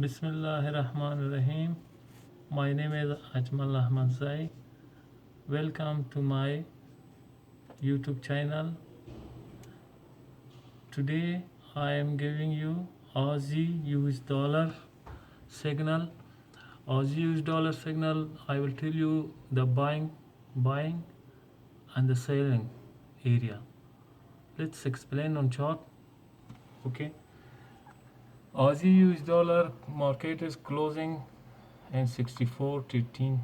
Bismillahirrahmanirrahim. My name is Ajmal Ahmad Zai. Welcome to my YouTube channel. Today I am giving you Aussie US dollar signal. Aussie US dollar signal. I will tell you the buying and the selling area. Let's explain on chart. Okay. Aussie US dollar market is closing in 64.13.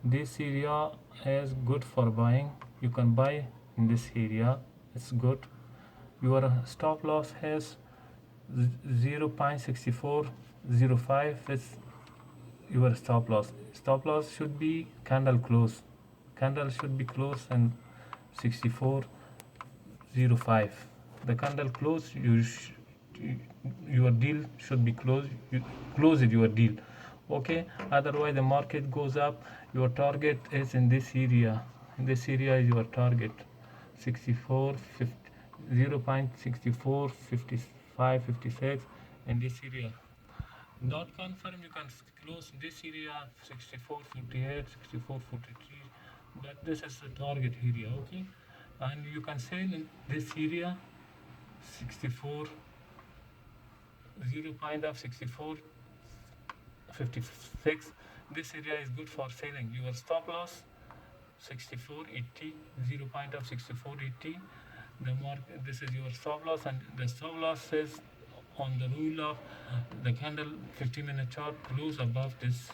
This area is good for buying. You can buy in this area. It's good. Your stop loss has 0.6405 is your stop loss. Stop loss should be candle close. Candle should be close and 6405. The candle close, your deal should be closed. You close it your deal. Okay. Otherwise, the market goes up. Your target is in this area. In this area is your target. 64 50, 0.645556 in this area. Not confirm, you can close this area 6458, 6443, but this is the target area. Okay. And you can sell in this area 64 0.6456. This area is good for selling. Your stop loss 6480, 0.6480. The market, this is your stop loss, and the stop loss is on the rule of the candle 50-minute chart close above this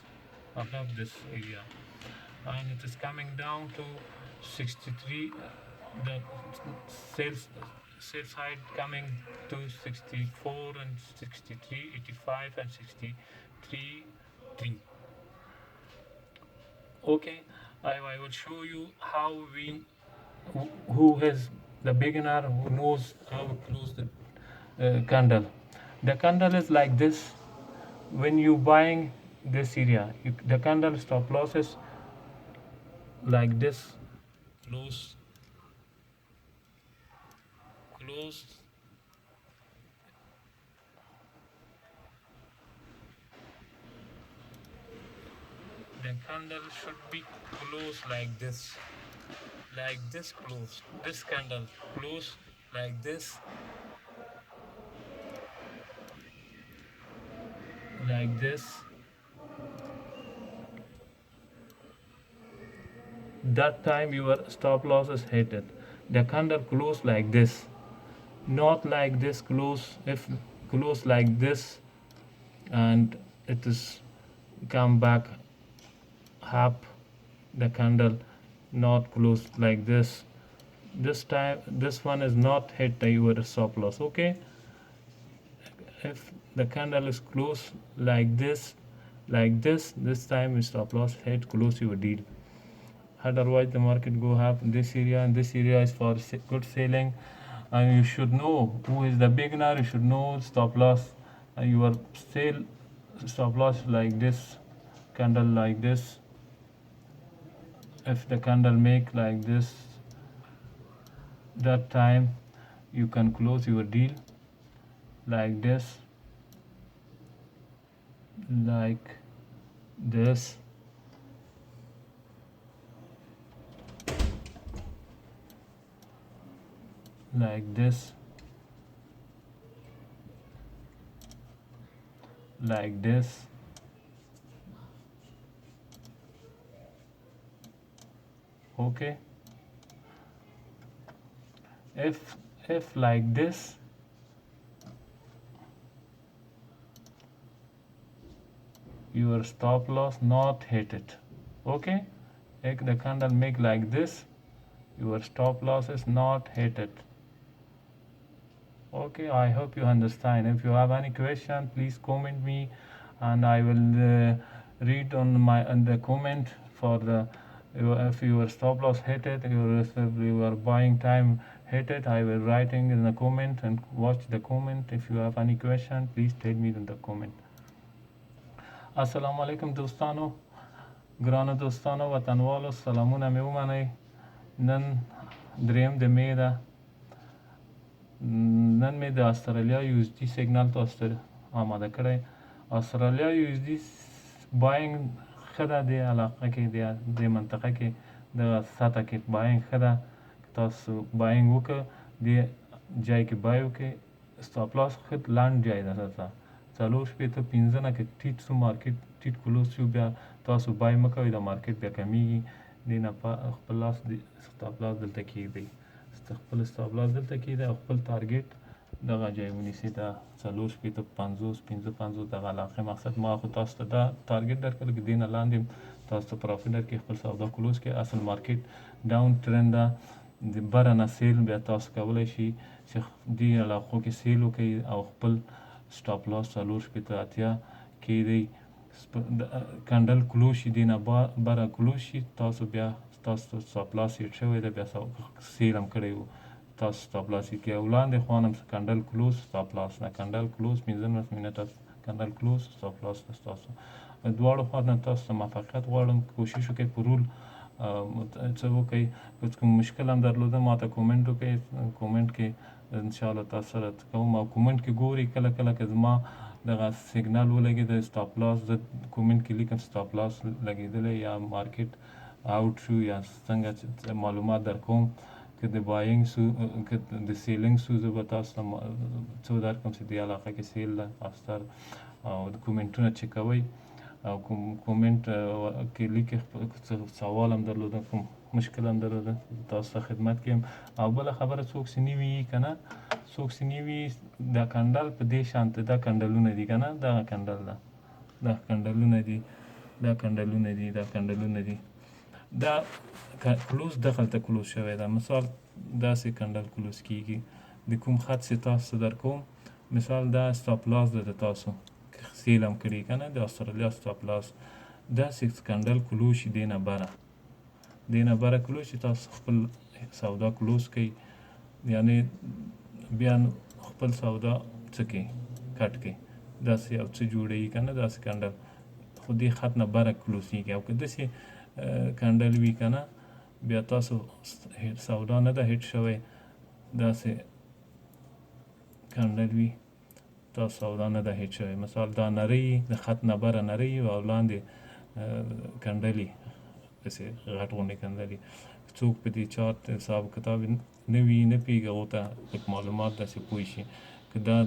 area, and it is coming down to 63. The sales side coming to 64 and 63, 85 and 63 3. Okay. I will show you how we who is the beginner who knows how to close the candle. The candle is like this. When you buying this area, the candle stop loss is like this. Close, close. The candle should be close like this. Like this close. This candle close like this. Like this. That time your stop loss is hit. The candle close like this, not like this close. If close like this and it is come back half the candle, not close like this. This time this one is not hit your stop loss. Okay. If the candle is close like this, this time stop loss hit, close your deal. Otherwise the market go up this area, and this area is for good selling. And you should know who is the beginner. You should know stop loss. Your sale stop loss like this, candle like this. If the candle make like this, that time you can close your deal like this, like this. Like this, like this. Okay. If like this, your stop loss not hit it. Okay. If the candle make like this, your stop loss is not hit it. Okay. I hope you understand. If you have any question, please comment me, and I will read on the comment for the if your stop loss hit it, if your buying time hit it. I will writing in the comment, and watch the comment. If you have any question, please tell me in the comment. السلام علیکم دوستانو، ګرانو دوستانو، وطنوالو، سلامونه مې ومنئ. نن دریم د مې ده. نن مې د استرالیا یو اس ډي سیګنال تاسو ته آماده کړی، استرالیا یو اس دی باینګ ښه ده دې علاقه کې دې منطقه کې د سطح کې باینګ ښه ده که تاسو باینګ وکړه دې جای کې بای وکړئ سټاپ لاس ښه لنډ جای ده دلته 4.15 نه که ټیټ سو مارکیټ ټیټ کلوز شو بیا تاسو بای مه کوئ د مارکیټ بیا کمیږي دې نه خپل لاس سټاپ لاس دلته کېږدئ خپل سټاپ لاس دلته کېږدئ او خپل تارګیټ دغه ځای ونیسئ دا 4.50 دغه علاقې مقصد ما خو تاسو ته دا تارګیټ درکړل که دې نه لاندې تاسو ته پرافیټ درکړي خپل سودا کلوز کړئ اصل مارکیټ ډاون ټرند ده د بره نه سیل بیا تاسو کولی شئ چې دې علاقو کې سیل وکړئ او خپل سټاپ لاس 4.80 کېږدئ کندل کلوز شي دې نه بره کلوز شي تاسو بیا تاسو سټاپ لاس هیټ شوی دی بیا سیل هم کړی و تاسو سټاپ لاس هیټ کړئ او لاندې خوا هم کندل کلوز سټاپ لاس نه کندل کلوز 15 منټه کندل کلوز سټاپ لاس تاسو دواړو خوا نه تاسو ته موفقیت غواړم کوشش وکړئ په رول څه وکړئ که کوم مشکل هم درلوده ما ته کومنټ وکړئ کومنټ کې انشاءالله تاسو سره کوم او کومنټ کې ګورئ کله کله که زما دغه سیګنال ولګېده سټاپ لاس زه کومنټ کې لیکم سټاپ لاس لګېدلی یا مارکیټ آوټ شو یا څنګه معلومات در کوم که د بایینګ سو که د سیلینګ سو زه به تاسو ته څه درکړم چې دې علاقه کې سیل ده اکثر او د کومنټونه چک کوئ او کوم کومنټ کې لیکي سوال هم درلوده کوم مشکل هم درلوده تاسو ته خدمت کې او بله خبره څوک چې نه وي که نه څوک چې نه وي دا کنډل په دې شانته دا کنډلونه دي که نه دغه کنډل ده دا کنډلونه دي دا کنډلونه دي دا کنډلونه دي دا کلوز دغلته کلوز شوی ده مثال داسې کنډل کلوز کیږي د کوم خط چې تاسو در کوم مثال دا سټاپ لاس ده د تاسو سیل هم کړي که نه د استرالیا سټاپ لاس داسې کنډل کلوز شي دې نه بره کلوز شي تاسو خپل سودا کلوز کوئ یعنې بیا خپل سودا څه کوئ کټ کوئ داسې یو څه جوړوي که نه داسې کنډل خو دې خط نه بره کلوزیږي او که داسې کنډل وي که نه بیا تاسو سودا نه ده هیټ شوی داسې کنډل وي تاسو سودا نه ده هیټ شوی مثال دا نری د خط نه بره نری او لاندې کنډلي داسې غټ غونډې کنډلي څوک په دې چارت حساب کتاب نه وي نه پوهېږي هغو ته لږ معلومات داسې پوه شي که دا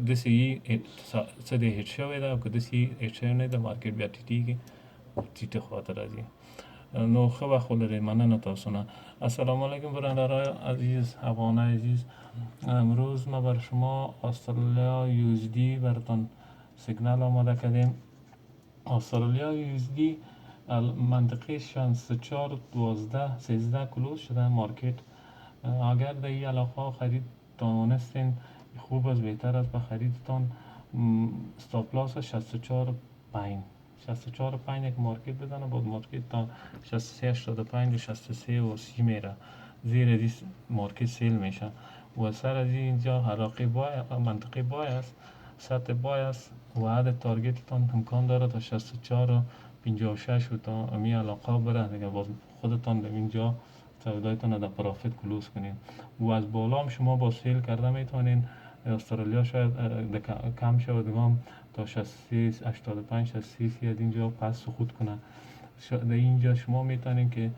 داسې یي څه دی هیټ شوی ده او که داسې هیټ شوی نه ده مارکیټ بیا ټیټېږي ټیټه خواته راځي نو ښه وخت ولرئ مننه تاسو نه السلام علیکم برادرای عزیز افغانای عزیز امروز ما بر شما استرالیا یو اس دی براتون سیگنال آماده کردیم استرالیا یو اس دی منطقه 64.12 کلوز شده مارکت اگر در این علاقه خرید توانستین خوب است بهتر است به خریدتان استاپ لاس 64.5 یک مارکت بزنه بعد مارکت تا 63.85 و 63.30 میره زیر از مارکت سیل میشه و سر از اینجا علاقه بای منطقه بای است سطح بای است و عدد تارگتتان امکان داره تا 64.56 و تا امی علاقه بره دیگه باز خودتان به اینجا سودایتان در پرافیت کلوز کنین و از بالا هم شما با سیل کرده میتونین استرالیا شاید کم شود گام تا 63.85 63 از اینجا پس سقوط کنه در اینجا شما میتونین که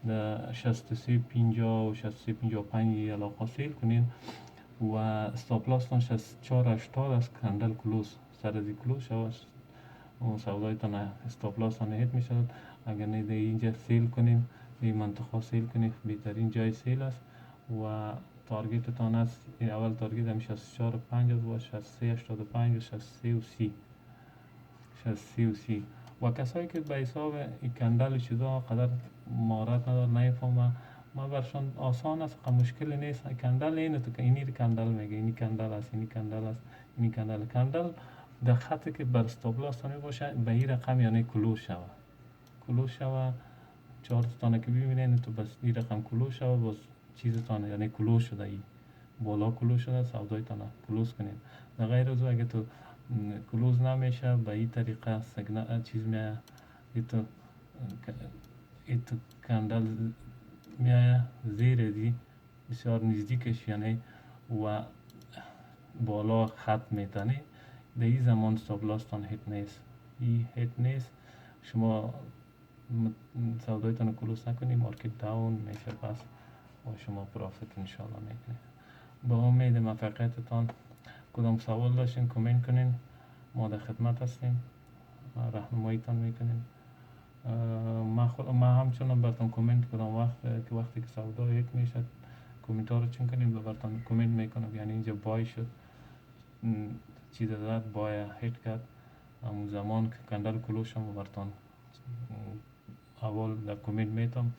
63.50 و 63.55 علاقه سیل کنین و استاپ لاستان 64.80 از کندل کلوز سر از کلوز شود و سودایتان استاپ لاستان هیت میشود اگر نه در اینجا سیل کنین این منطقه سیل کنید بهترین جای سیل است و تارگتتان است اول تارگت هم 64.5 و 63.85 و 63.30 و کسایی که به حساب این کندل چیزا قدر مهارت ندار نمیفهمه ما برشان آسان است مشکل نیست کندل اینه تو که اینی کندل میگه اینی کندل است اینی کندل است اینی کندل در خطی که بر استاپ لاس باشه به این رقم یعنی کلوز شوه چارتتانه که ببینین تو بس این رقم کلوز شود باز چیزتانه یعنی کلوز شده ای بالا کلوز شده سودایتانه کلوز کنین در غیر از اگه تو کلوز نمیشه به این طریقه سگنال چیز میایه ایتو کندل میایه زیر دی بسیار نزدیکش یعنی و بالا خط میتنی در این زمان استاپ لاستان هیت نیست، این هیت نیست، شما سودایتان کلوس نکنید، مارکت داون میشه، پس و شما پرافیت انشالله میکنید. با امید موفقیتتان. کدام سوال داشتین کامنت کنین، ما در خدمت هستیم، راهنماییتان میکنیم. ما همچنان براتون کامنت کدام وقتی که سودا هیت میشه کامنت ها رو چون کنیم و براتون کامنت میکنم، یعنی اینجا بای شد، چیز داد بای هیت کرد، همون زمان که کندل کلوشم و براتون اول در کامنت میتم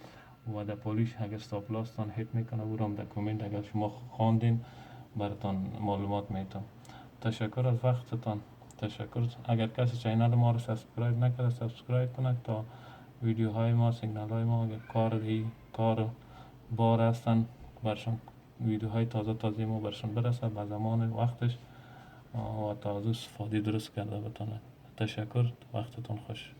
و در پولیش اگر استاپ لاستان هیت میکنه او هم در کامنت اگر شما خواندین براتون معلومات میتم. تشکر از وقتتان. تشکر. اگر کسی چینل ما رو سابسکرایب نکرده سابسکرایب کنه تا ویدیوهای ما، سیگنال های ما اگر کار بار هستن برشان ویدیوهای تازه ما برشان برسه به زمان وقتش و تا از استفاده درست کرده بتونه. تشکر. وقتتون خوش.